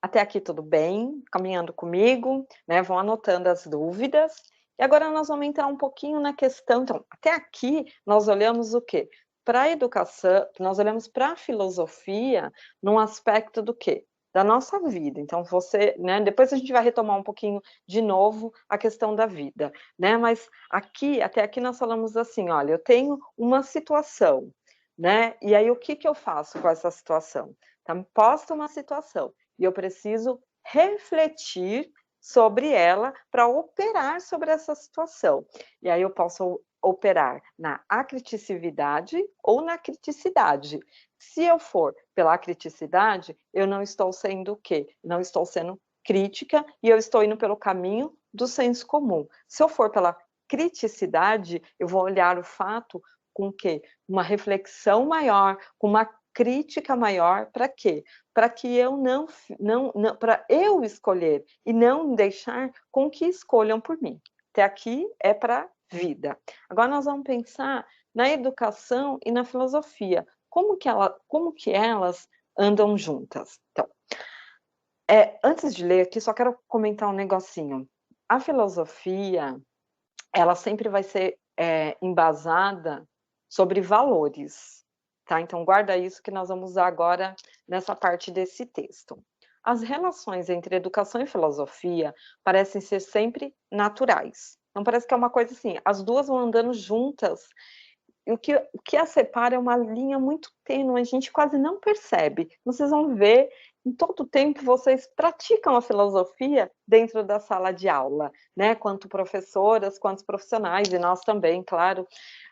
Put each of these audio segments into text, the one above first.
Até aqui tudo bem? Caminhando comigo, né? Vão anotando as dúvidas. E agora nós vamos entrar um pouquinho na questão. Então, até aqui nós olhamos o quê? Para a educação, nós olhamos para a filosofia num aspecto do quê? Da nossa vida. Então, você, né? Depois a gente vai retomar um pouquinho de novo a questão da vida, né? Mas aqui, até aqui nós falamos assim: olha, eu tenho uma situação, né? E aí o que que eu faço com essa situação? Tá me posta uma situação e eu preciso refletir sobre ela para operar sobre essa situação. E aí eu posso operar na acriticidade ou na criticidade. Se eu for pela criticidade, eu não estou sendo o quê? Não estou sendo crítica e eu estou indo pelo caminho do senso comum. Se eu for pela criticidade, eu vou olhar o fato com o quê? Uma reflexão maior, com uma crítica maior, para quê? Para que eu não para eu escolher e não deixar com que escolham por mim. Até aqui é para vida. Agora nós vamos pensar na educação e na filosofia. Como que elas andam juntas? Então, antes de ler aqui, só quero comentar um negocinho. A filosofia, ela sempre vai ser embasada sobre valores, tá? Então guarda isso que nós vamos usar agora nessa parte desse texto. As relações entre educação e filosofia parecem ser sempre naturais. Então parece que é uma coisa assim, as duas vão andando juntas, e o que as separa é uma linha muito tênue, a gente quase não percebe. Vocês vão ver, em todo tempo, vocês praticam a filosofia dentro da sala de aula, né? Quanto professoras, quanto profissionais, e nós também, claro.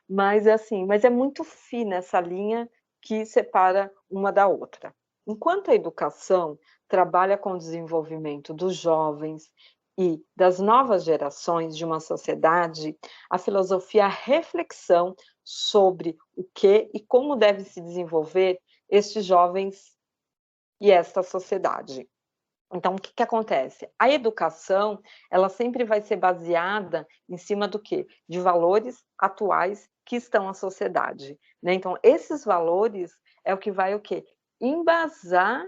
Mas é muito fina essa linha que separa uma da outra. Enquanto a educação trabalha com o desenvolvimento dos jovens e das novas gerações de uma sociedade, a filosofia é a reflexão sobre o que e como deve se desenvolver estes jovens e esta sociedade. Então, o que que acontece? A educação, ela sempre vai ser baseada em cima do quê? De valores atuais que estão na sociedade, né? Então, esses valores é o que vai o quê? Embasar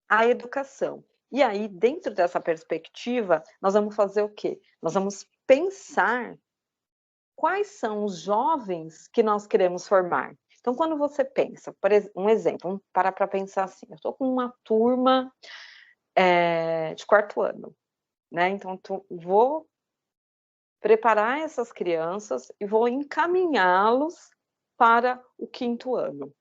a educação. E aí, dentro dessa perspectiva, nós vamos fazer o quê? Nós vamos pensar quais são os jovens que nós queremos formar. Então, quando você pensa, por um exemplo, vamos parar para pensar assim, eu estou com uma turma de quarto ano, né? Então, vou preparar essas crianças e vou encaminhá-los para o quinto ano.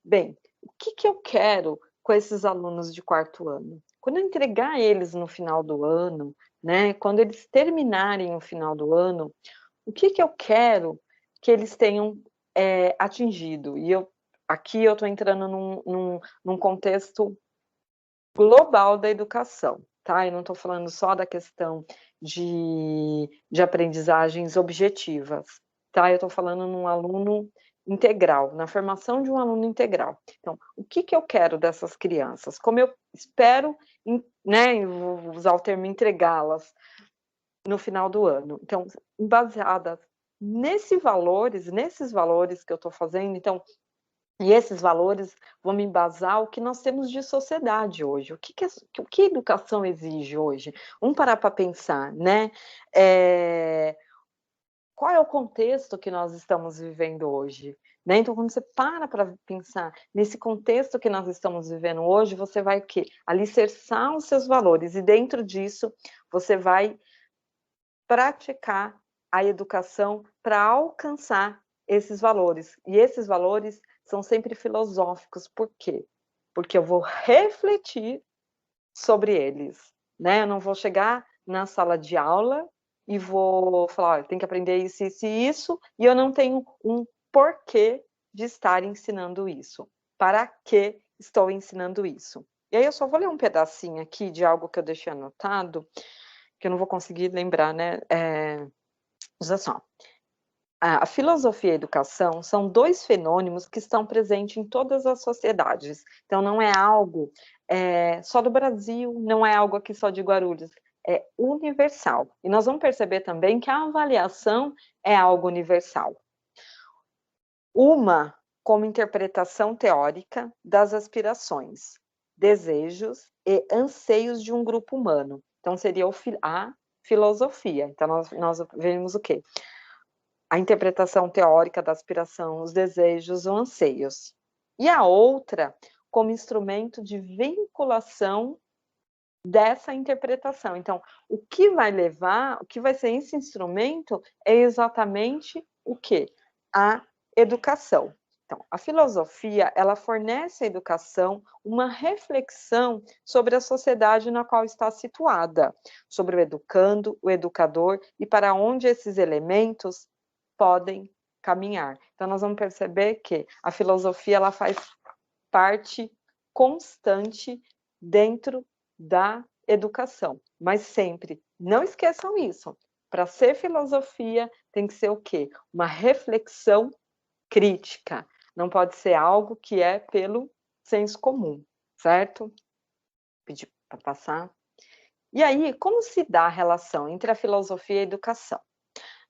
Bem, o que que eu quero com esses alunos de quarto ano? Quando eu entregar eles no final do ano, né? Quando eles terminarem o final do ano, o que que eu quero que eles tenham atingido? E aqui eu estou entrando num contexto global da educação, tá? Eu não estou falando só da questão de aprendizagens objetivas, tá? Eu estou falando num aluno integral, na formação de um aluno integral. Então, o que que eu quero dessas crianças? Como eu espero, né, vou usar o termo entregá-las no final do ano. Então, baseadas nesses valores que eu estou fazendo, então, e esses valores vão me embasar o que nós temos de sociedade hoje. O que a educação exige hoje? Vamos parar para pensar, né? Qual é o contexto que nós estamos vivendo hoje? Né? Então, quando você para pensar nesse contexto que nós estamos vivendo hoje, você vai o quê? Alicerçar os seus valores, e dentro disso, você vai praticar a educação para alcançar esses valores. E esses valores são sempre filosóficos. Por quê? Porque eu vou refletir sobre eles, né? Eu não vou chegar na sala de aula e vou falar, olha, tem que aprender isso, isso e isso, e eu não tenho um porquê de estar ensinando isso. Para que estou ensinando isso? E aí eu só vou ler um pedacinho aqui de algo que eu deixei anotado, que eu não vou conseguir lembrar, né? Diz assim, ó, a filosofia e a educação são dois fenômenos que estão presentes em todas as sociedades. Então, não é algo só do Brasil, não é algo aqui só de Guarulhos, é universal. E nós vamos perceber também que a avaliação é algo universal. Uma como interpretação teórica das aspirações desejos e anseios de um grupo humano. Então, seria a filosofia. Então, nós vemos o quê? A interpretação teórica da aspiração, os desejos, os anseios. E a outra, como instrumento de vinculação dessa interpretação. Então, o que vai levar, o que vai ser esse instrumento é exatamente o quê? A educação. Então, a filosofia, ela fornece à educação uma reflexão sobre a sociedade na qual está situada, sobre o educando, o educador e para onde esses elementos podem caminhar. Então, nós vamos perceber que a filosofia, ela faz parte constante dentro da educação, mas sempre, não esqueçam isso, para ser filosofia tem que ser o quê? Uma reflexão crítica, não pode ser algo que é pelo senso comum, certo? Pedir para passar. E aí, como se dá a relação entre a filosofia e a educação?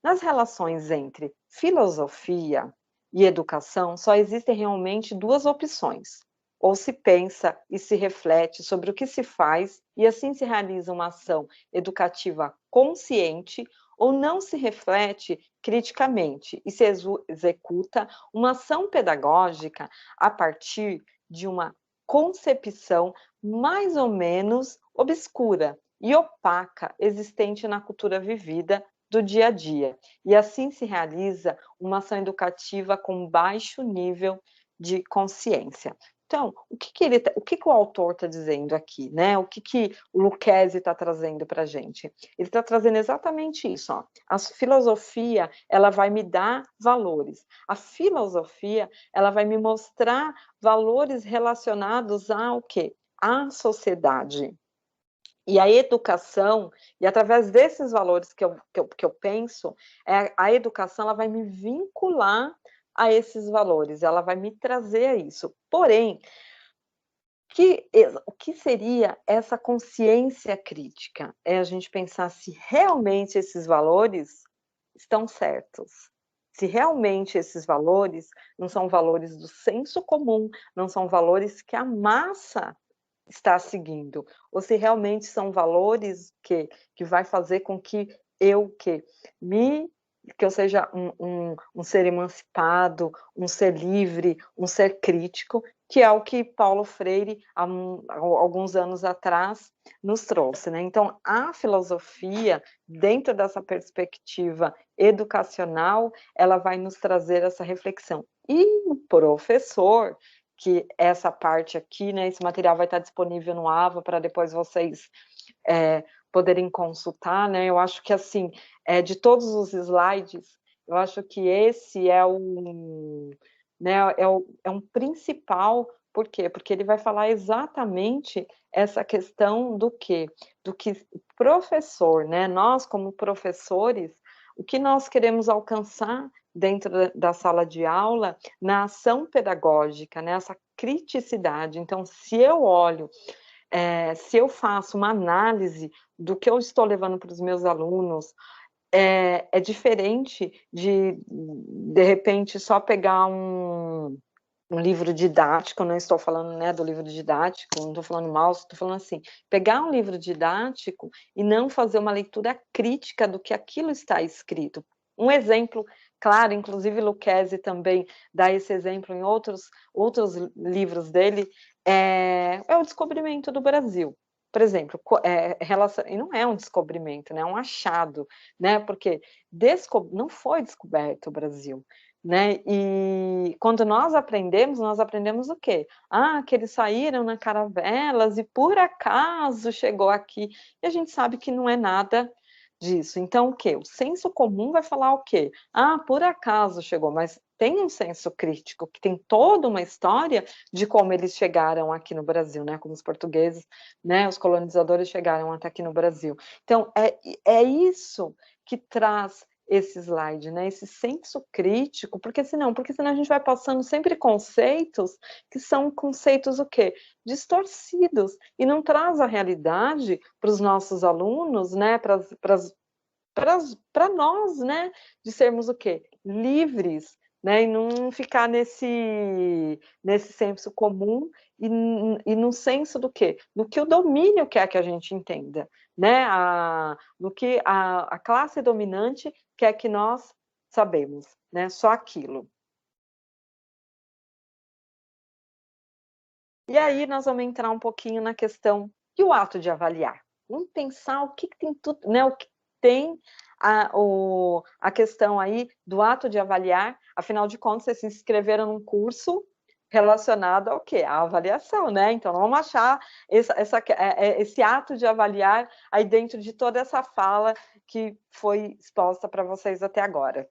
Nas relações entre filosofia e educação, só existem realmente duas opções. Ou se pensa e se reflete sobre o que se faz e assim se realiza uma ação educativa consciente, ou não se reflete criticamente e se executa uma ação pedagógica a partir de uma concepção mais ou menos obscura e opaca existente na cultura vivida do dia a dia. E assim se realiza uma ação educativa com baixo nível de consciência. Então, o que o autor está dizendo aqui, né? O que o Lucchesi está trazendo para a gente? Ele está trazendo exatamente isso, ó. A filosofia, ela vai me dar valores. A filosofia, ela vai me mostrar valores relacionados ao quê? À sociedade. E a educação, e através desses valores que eu penso, a educação, ela vai me vincular a esses valores, ela vai me trazer a isso. Porém, o que seria essa consciência crítica? É a gente pensar se realmente esses valores estão certos. Se realmente esses valores não são valores do senso comum, não são valores que a massa está seguindo, ou se realmente são valores que vai fazer com que eu seja um ser emancipado, um ser livre, um ser crítico, que é o que Paulo Freire, há alguns anos atrás, nos trouxe, né? Então, a filosofia, dentro dessa perspectiva educacional, ela vai nos trazer essa reflexão. E o professor, que essa parte aqui, né, esse material vai estar disponível no AVA para depois vocês poderem consultar, né? Eu acho que, assim, de todos os slides, eu acho que esse é né, é um principal. Por quê? Porque ele vai falar exatamente essa questão do quê? Do que o professor, né? Nós, como professores, o que nós queremos alcançar dentro da sala de aula, na ação pedagógica, né? Essa criticidade. Então, se eu olho, se eu faço uma análise do que eu estou levando para os meus alunos, é diferente de repente, só pegar um livro didático, não estou falando, né, do livro didático, não estou falando mal, estou falando assim, pegar um livro didático e não fazer uma leitura crítica do que aquilo está escrito. Um exemplo claro, inclusive Lucchesi também dá esse exemplo em outros livros dele, é o descobrimento do Brasil. Por exemplo, e não é um descobrimento, né, é um achado, né, porque não foi descoberto o Brasil, né? E quando nós aprendemos o quê? Que eles saíram na caravelas e por acaso chegou aqui. E a gente sabe que não é nada disso. Então, o quê? O senso comum vai falar o quê? Por acaso chegou, mas tem um senso crítico, que tem toda uma história de como eles chegaram aqui no Brasil, né? Como os portugueses, né? Os colonizadores chegaram até aqui no Brasil. Então, é isso que traz esse slide, né? Esse senso crítico, porque senão a gente vai passando sempre conceitos que são conceitos o quê? Distorcidos, e não traz a realidade para os nossos alunos, né? Para nós, né? De sermos o quê? Livres, né? E não ficar nesse senso comum e no senso do quê? Do que o domínio quer que a gente entenda, né? Do que a classe dominante quer que nós sabemos, né? Só aquilo. E aí nós vamos entrar um pouquinho na questão e o ato de avaliar. Vamos pensar o que tem tudo, né? O que tem a questão aí do ato de avaliar. Afinal de contas, vocês se inscreveram num curso relacionado ao quê? À avaliação, né? Então, vamos achar esse ato de avaliar aí dentro de toda essa fala que foi exposta para vocês até agora.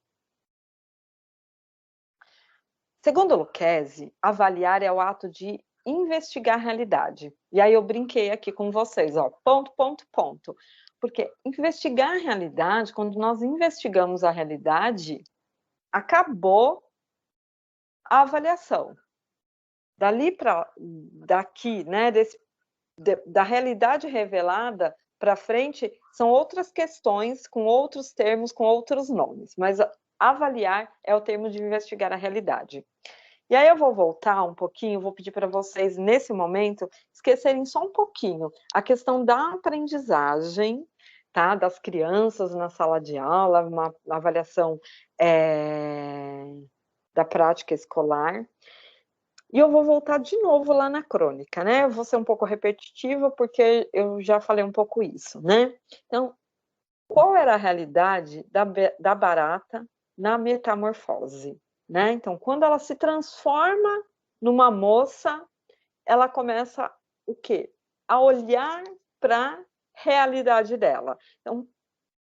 Segundo Lucchesi, avaliar é o ato de investigar a realidade. E aí eu brinquei aqui com vocês, ó, ponto, ponto, ponto. Porque investigar a realidade, quando nós investigamos a realidade, acabou a avaliação. Daqui, né, da realidade revelada para frente, são outras questões, com outros termos, com outros nomes. Mas avaliar é o termo de investigar a realidade. E aí eu vou voltar um pouquinho, vou pedir para vocês, nesse momento, esquecerem só um pouquinho a questão da aprendizagem, tá? Das crianças na sala de aula, uma avaliação da prática escolar. E eu vou voltar de novo lá na crônica, né? Eu vou ser um pouco repetitiva, porque eu já falei um pouco isso, né? Então, qual era a realidade da barata na metamorfose? Né? Então, quando ela se transforma numa moça, ela começa o quê? A olhar para a realidade dela. Então,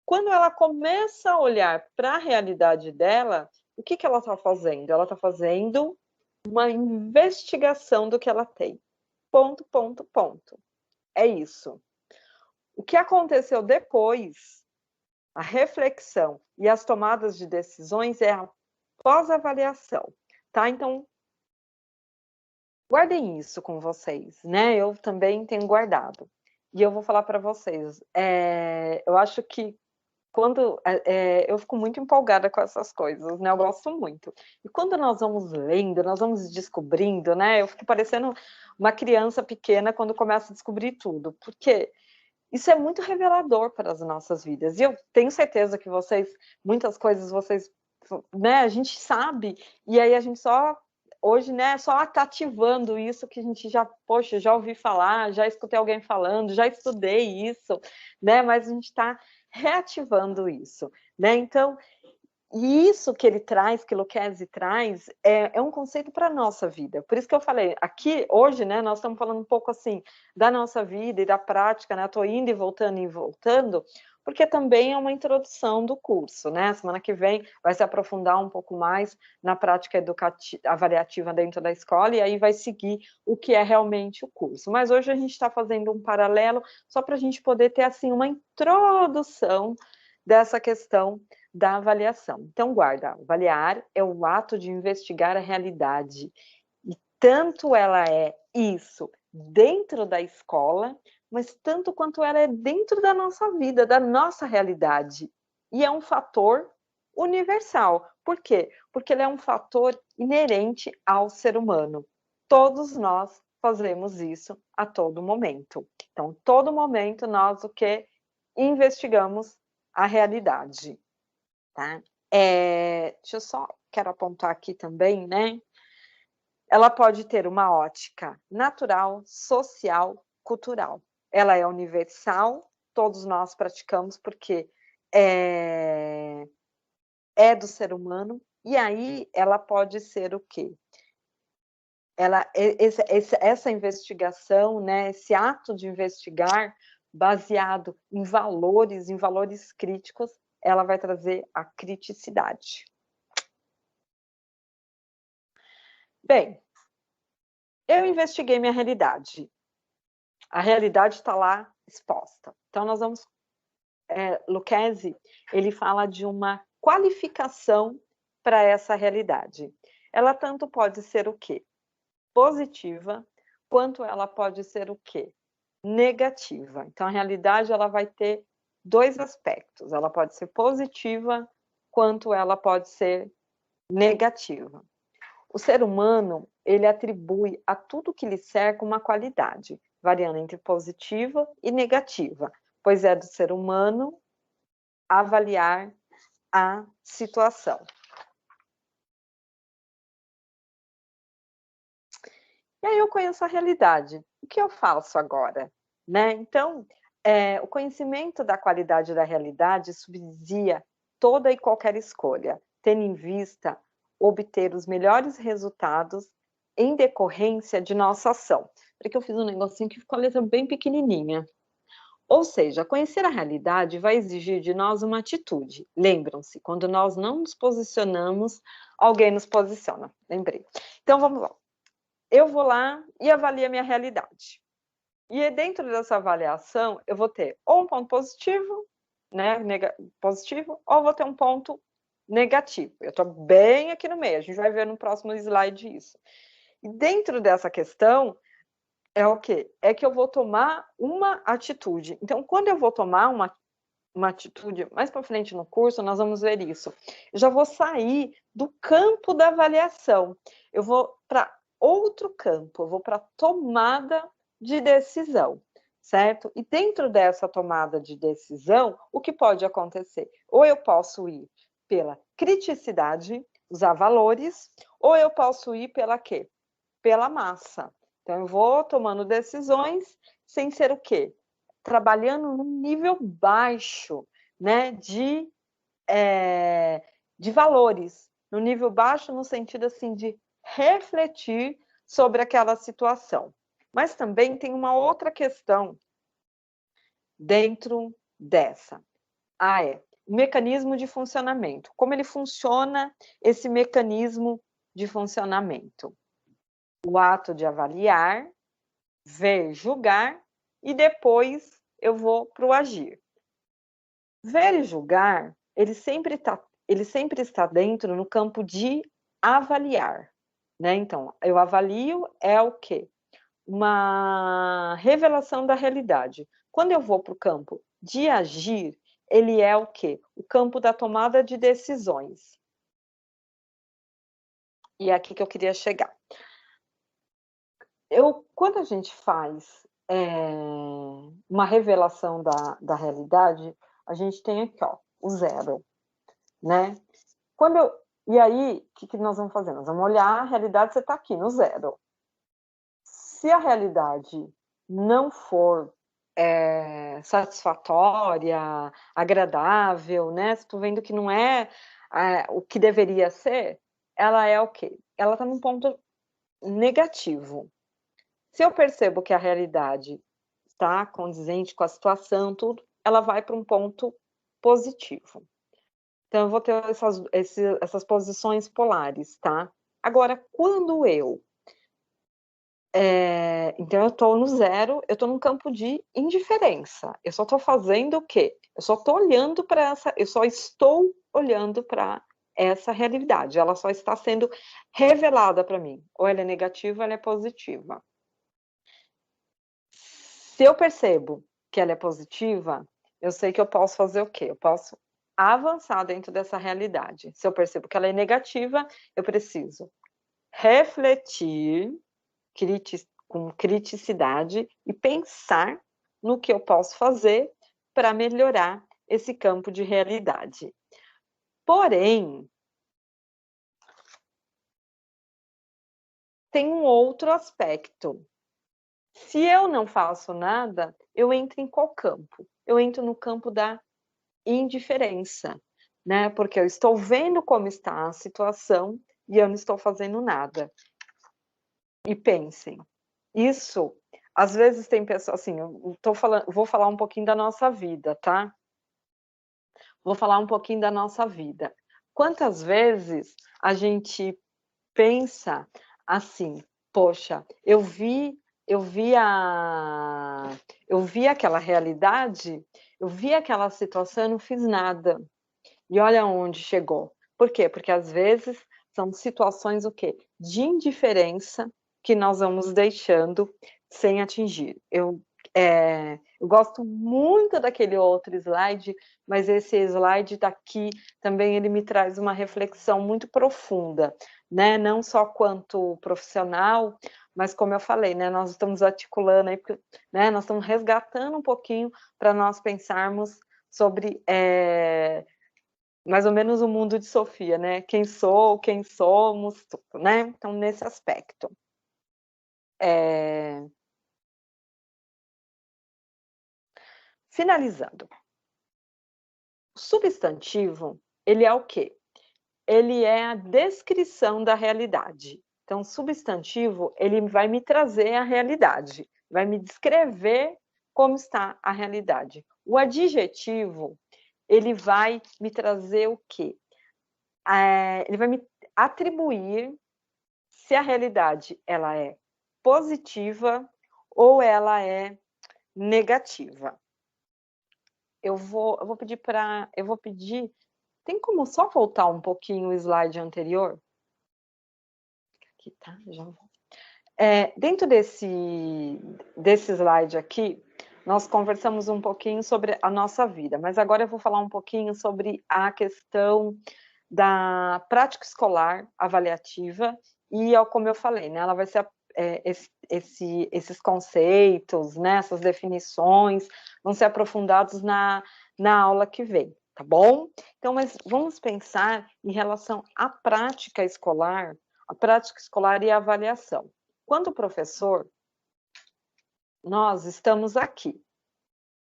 quando ela começa a olhar para a realidade dela, o que ela está fazendo? Ela está fazendo uma investigação do que ela tem. Ponto, ponto, ponto. É isso. O que aconteceu depois, a reflexão e as tomadas de decisões é a pós-avaliação, tá? Então, guardem isso com vocês, né? Eu também tenho guardado. E eu vou falar para vocês. Eu acho que quando eu fico muito empolgada com essas coisas, né? Eu gosto muito. E quando nós vamos lendo, nós vamos descobrindo, né? Eu fico parecendo uma criança pequena quando começa a descobrir tudo, porque isso é muito revelador para as nossas vidas. E eu tenho certeza que muitas coisas vocês, né? A gente sabe e aí a gente só hoje, né, só está ativando isso que a gente já, poxa, já ouvi falar, já escutei alguém falando, já estudei isso, né, mas a gente está reativando isso, né, então, e isso que ele traz, que Lucchesi traz, é um conceito para a nossa vida, por isso que eu falei, aqui, hoje, né, nós estamos falando um pouco, assim, da nossa vida e da prática, né, estou indo e voltando, porque também é uma introdução do curso, né? Semana que vem vai se aprofundar um pouco mais na prática avaliativa dentro da escola e aí vai seguir o que é realmente o curso. Mas hoje a gente está fazendo um paralelo só para a gente poder ter assim uma introdução dessa questão da avaliação. Então, guarda, avaliar é o ato de investigar a realidade. E tanto ela é isso dentro da escola, mas tanto quanto ela é dentro da nossa vida, da nossa realidade. E é um fator universal. Por quê? Porque ele é um fator inerente ao ser humano. Todos nós fazemos isso a todo momento. Então, todo momento nós o que investigamos a realidade, tá? Deixa eu só, quero apontar aqui também, né? Ela pode ter uma ótica natural, social, cultural. Ela é universal, todos nós praticamos porque é do ser humano, e aí ela pode ser o quê? Essa investigação, né, esse ato de investigar, baseado em valores críticos, ela vai trazer a criticidade. Bem, eu investiguei minha realidade. A realidade está lá exposta. Então, nós vamos... Lucchesi, ele fala de uma qualificação para essa realidade. Ela tanto pode ser o quê? Positiva, quanto ela pode ser o quê? Negativa. Então, a realidade ela vai ter dois aspectos. Ela pode ser positiva, quanto ela pode ser negativa. O ser humano, ele atribui a tudo que lhe cerca uma qualidade, variando entre positiva e negativa, pois é do ser humano avaliar a situação. E aí eu conheço a realidade. O que eu faço agora? Né? Então, o conhecimento da qualidade da realidade subsidia toda e qualquer escolha, tendo em vista obter os melhores resultados em decorrência de nossa ação. Porque eu fiz um negocinho que ficou a letra bem pequenininha. Ou seja, conhecer a realidade vai exigir de nós uma atitude. Lembram-se, quando nós não nos posicionamos, alguém nos posiciona. Lembrei. Então, vamos lá. Eu vou lá e avalio a minha realidade. E dentro dessa avaliação, eu vou ter ou um ponto positivo, né, positivo, ou vou ter um ponto negativo. Eu estou bem aqui no meio, a gente vai ver no próximo slide isso. E dentro dessa questão, é o quê? É que eu vou tomar uma atitude. Então, quando eu vou tomar uma atitude, mais para frente no curso, nós vamos ver isso. Eu já vou sair do campo da avaliação. Eu vou para outro campo, eu vou para a tomada de decisão, certo? E dentro dessa tomada de decisão, o que pode acontecer? Ou eu posso ir pela criticidade, usar valores, ou eu posso ir pela quê? Pela massa. Então, eu vou tomando decisões sem ser o quê? Trabalhando num nível baixo, né, de valores, no nível baixo no sentido assim de refletir sobre aquela situação. Mas também tem uma outra questão dentro dessa. O mecanismo de funcionamento. Como ele funciona esse mecanismo de funcionamento? O ato de avaliar, ver, julgar, e depois eu vou para o agir. Ver e julgar, ele sempre está dentro no campo de avaliar, né? Então, eu avalio é o quê? Uma revelação da realidade. Quando eu vou para o campo de agir, ele é o quê? O campo da tomada de decisões. E é aqui que eu queria chegar. Quando a gente faz uma revelação da realidade, a gente tem aqui, ó, o zero, né? E aí, o que nós vamos fazer? Nós vamos olhar a realidade, você está aqui, no zero. Se a realidade não for satisfatória, agradável, né? Se estou vendo que não é o que deveria ser, ela é o quê? Ela está num ponto negativo. Se eu percebo que a realidade está condizente com a situação, tudo, ela vai para um ponto positivo. Então, eu vou ter essas posições polares, tá? Agora, quando então, eu estou no zero, eu estou num campo de indiferença. Eu só estou fazendo o quê? Eu só estou olhando para essa realidade. Ela só está sendo revelada para mim. Ou ela é negativa, ou ela é positiva. Se eu percebo que ela é positiva, eu sei que eu posso fazer o quê? Eu posso avançar dentro dessa realidade. Se eu percebo que ela é negativa, eu preciso refletir com criticidade e pensar no que eu posso fazer para melhorar esse campo de realidade. Porém, tem um outro aspecto. Se eu não faço nada, eu entro em qual campo? Eu entro no campo da indiferença, né? Porque eu estou vendo como está a situação e eu não estou fazendo nada. E pensem, isso, às vezes tem pessoas, assim, vou falar um pouquinho da nossa vida, tá? Vou falar um pouquinho da nossa vida. Quantas vezes a gente pensa assim, poxa, eu vi aquela realidade, eu vi aquela situação, eu não fiz nada. E olha onde chegou. Por quê? Porque às vezes são situações o quê? De indiferença que nós vamos deixando sem atingir. Eu Eu gosto muito daquele outro slide, mas esse slide daqui também ele me traz uma reflexão muito profunda, né? Não só quanto profissional, mas como eu falei, né? Nós estamos articulando aí, né? Nós estamos resgatando um pouquinho para nós pensarmos sobre mais ou menos o mundo de Sofia, né? Quem sou, quem somos, né? Então, nesse aspecto. Finalizando. O substantivo, ele é o quê? Ele é a descrição da realidade. Então, substantivo, ele vai me trazer a realidade, vai me descrever como está a realidade. O adjetivo, ele vai me trazer o quê? Ele vai me atribuir se a realidade ela é positiva ou ela é negativa. Eu vou pedir. Tem como só voltar um pouquinho o slide anterior? Aqui, tá? Já vou. Dentro desse slide aqui, nós conversamos um pouquinho sobre a nossa vida, mas agora eu vou falar um pouquinho sobre a questão da prática escolar avaliativa e, como eu falei, né, ela vai ser esses conceitos, né, essas definições vão ser aprofundados na aula que vem, tá bom? Então, mas vamos pensar em relação à prática escolar, a prática escolar e a avaliação. Quando professor, nós estamos aqui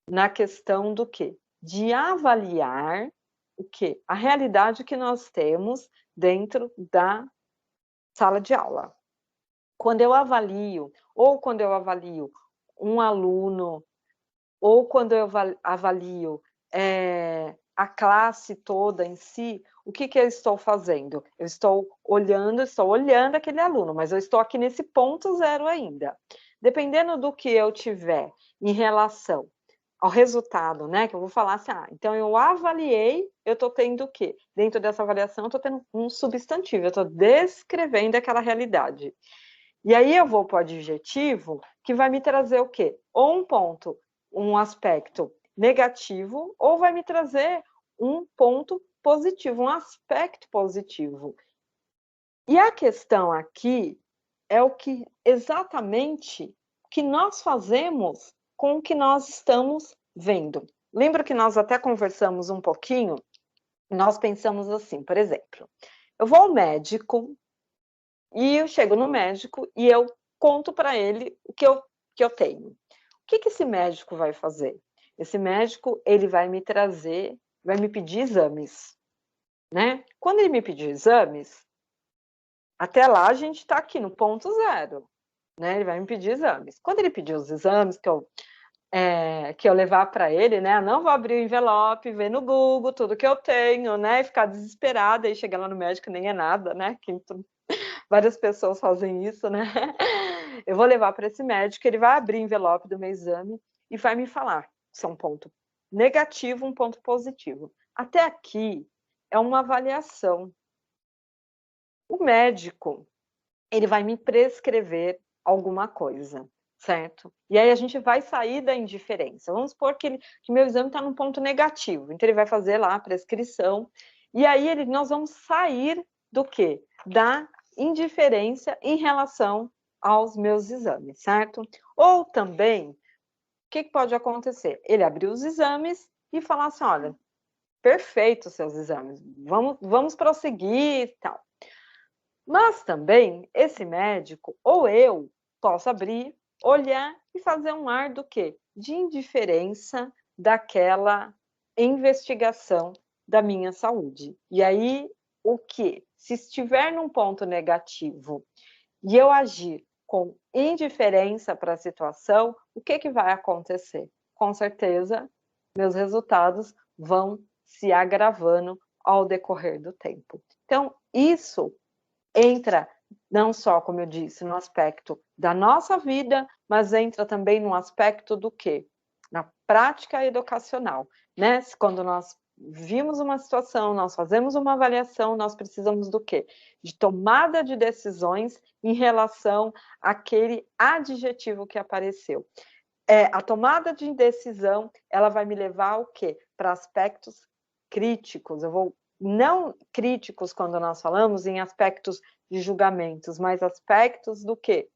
na questão do quê? De avaliar o quê? A realidade que nós temos dentro da sala de aula. Quando eu avalio, ou quando eu avalio um aluno, ou quando eu avalio a classe toda em si, o que eu estou fazendo? Eu estou olhando aquele aluno, mas eu estou aqui nesse ponto zero ainda. Dependendo do que eu tiver em relação ao resultado, né? Que eu vou falar assim, então eu avaliei, eu estou tendo o quê? Dentro dessa avaliação, eu estou tendo um substantivo, eu estou descrevendo aquela realidade. E aí eu vou para o adjetivo, que vai me trazer o quê? Ou um ponto, um aspecto negativo, ou vai me trazer um ponto positivo, um aspecto positivo. E a questão aqui é o que exatamente que nós fazemos com o que nós estamos vendo. Lembra que nós até conversamos um pouquinho? Nós pensamos assim, por exemplo, eu vou ao médico e eu chego no médico e eu conto para ele o que eu tenho. O que esse médico vai fazer? Esse médico, ele vai me trazer, vai me pedir exames, né? Quando ele me pedir exames, até lá a gente está aqui no ponto zero, né? Ele vai me pedir exames. Quando ele pedir os exames que eu levar para ele, né? Eu não vou abrir o envelope, ver no Google tudo que eu tenho, né? E ficar desesperada e chegar lá no médico nem é nada, né? Várias pessoas fazem isso, né? Eu vou levar para esse médico, ele vai abrir o envelope do meu exame e vai me falar se é um ponto negativo, um ponto positivo. Até aqui é uma avaliação. O médico, ele vai me prescrever alguma coisa, certo? E aí a gente vai sair da indiferença. Vamos supor que meu exame está num ponto negativo, então ele vai fazer lá a prescrição, e aí nós vamos sair do quê? Da indiferença em relação aos meus exames, certo? Ou também, o que pode acontecer? Ele abrir os exames e falar assim, olha, perfeito os seus exames, vamos prosseguir e tal. Mas também, esse médico, ou eu, posso abrir, olhar e fazer um ar do quê? De indiferença daquela investigação da minha saúde. E aí, o que? Se estiver num ponto negativo e eu agir com indiferença para a situação, o que vai acontecer? Com certeza, meus resultados vão se agravando ao decorrer do tempo. Então, isso entra não só, como eu disse, no aspecto da nossa vida, mas entra também no aspecto do quê? Na prática educacional, né? Quando nós vimos uma situação, nós fazemos uma avaliação, nós precisamos do quê? De tomada de decisões em relação àquele adjetivo que apareceu. a tomada de decisão, ela vai me levar ao quê? Para aspectos críticos. Não críticos quando nós falamos em aspectos de julgamentos, mas aspectos do quê?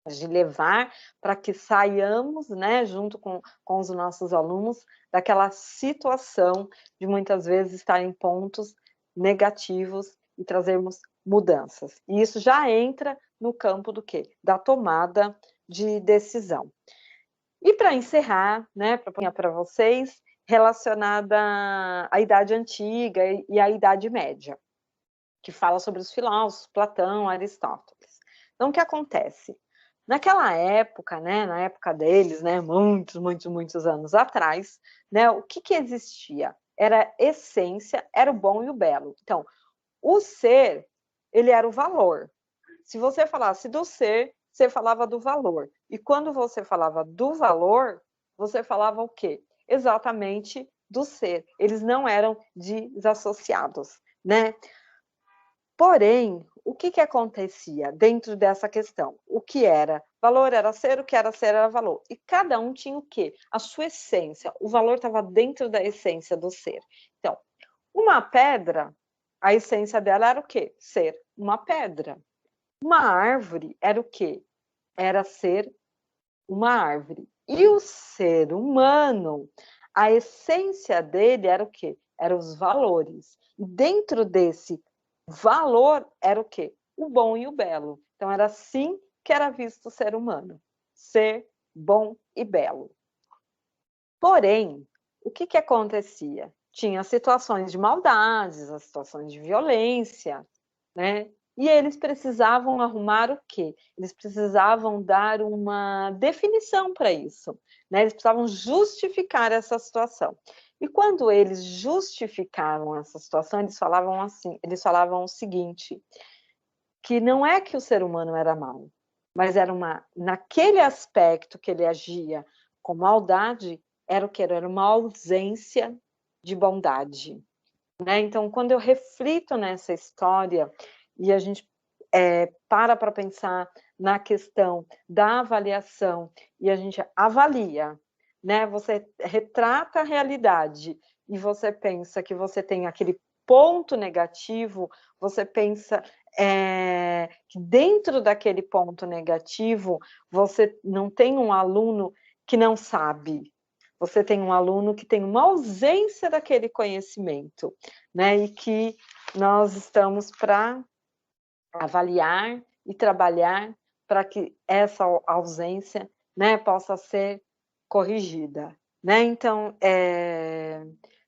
De levar para que saiamos, né, junto com os nossos alunos, daquela situação de muitas vezes estar em pontos negativos e trazermos mudanças. E isso já entra no campo do quê? Da tomada de decisão. E para encerrar, né, para vocês, relacionada à Idade Antiga e à Idade Média, que fala sobre os filósofos, Platão, Aristóteles. Então, o que acontece? Naquela época, né, na época deles, né, muitos anos atrás, né, o que existia? Era essência, era o bom e o belo. Então, o ser, ele era o valor. Se você falasse do ser, você falava do valor. E quando você falava do valor, você falava o quê? Exatamente do ser. Eles não eram desassociados, né? Porém, o que acontecia dentro dessa questão? O que era valor era ser, o que era ser era valor. E cada um tinha o quê? A sua essência. O valor estava dentro da essência do ser. Então, uma pedra, a essência dela era o quê? Ser uma pedra. Uma árvore era o quê? Era ser uma árvore. E o ser humano, a essência dele era o quê? Eram os valores. E dentro desse valor era o quê? O bom e o belo. Então era assim que era visto o ser humano. Ser bom e belo. Porém, o que acontecia? Tinha situações de maldades, as situações de violência, né? E eles precisavam arrumar o quê? Eles precisavam dar uma definição para isso, né? Eles precisavam justificar essa situação. E quando eles justificavam essa situação, eles falavam assim, eles falavam o seguinte, que não é que o ser humano era mau, mas era naquele aspecto que ele agia com maldade, era o que? Era uma ausência de bondade, né? Então, quando eu reflito nessa história e a gente para pensar na questão da avaliação e a gente avalia, né? Você retrata a realidade e você pensa que você tem aquele ponto negativo, você pensa que dentro daquele ponto negativo você não tem um aluno que não sabe, você tem um aluno que tem uma ausência daquele conhecimento, né? E que nós estamos para avaliar e trabalhar para que essa ausência, né, possa ser corrigida, né? Então,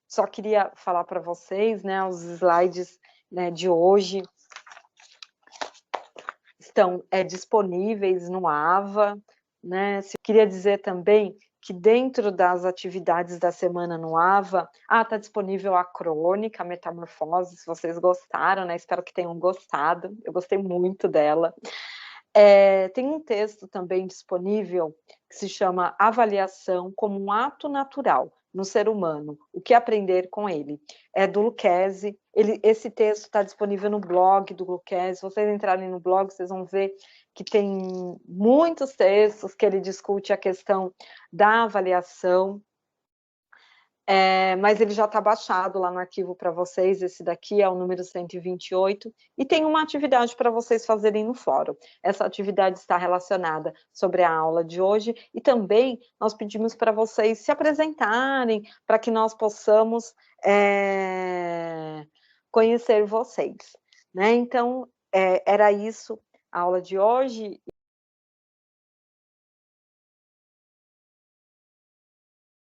só queria falar para vocês, né, os slides, né, de hoje estão disponíveis no AVA, né? Queria dizer também que dentro das atividades da semana no AVA, está disponível a crônica, a metamorfose, se vocês gostaram, né? Espero que tenham gostado, eu gostei muito dela. Tem um texto também disponível que se chama Avaliação como um ato natural no ser humano, o que aprender com ele. É do Lucchesi, esse texto está disponível no blog do Lucchesi, se vocês entrarem no blog, vocês vão ver que tem muitos textos que ele discute a questão da avaliação, mas ele já está baixado lá no arquivo para vocês, esse daqui é o número 128, e tem uma atividade para vocês fazerem no fórum. Essa atividade está relacionada sobre a aula de hoje, e também nós pedimos para vocês se apresentarem, para que nós possamos conhecer vocês, né? Então, era isso a aula de hoje.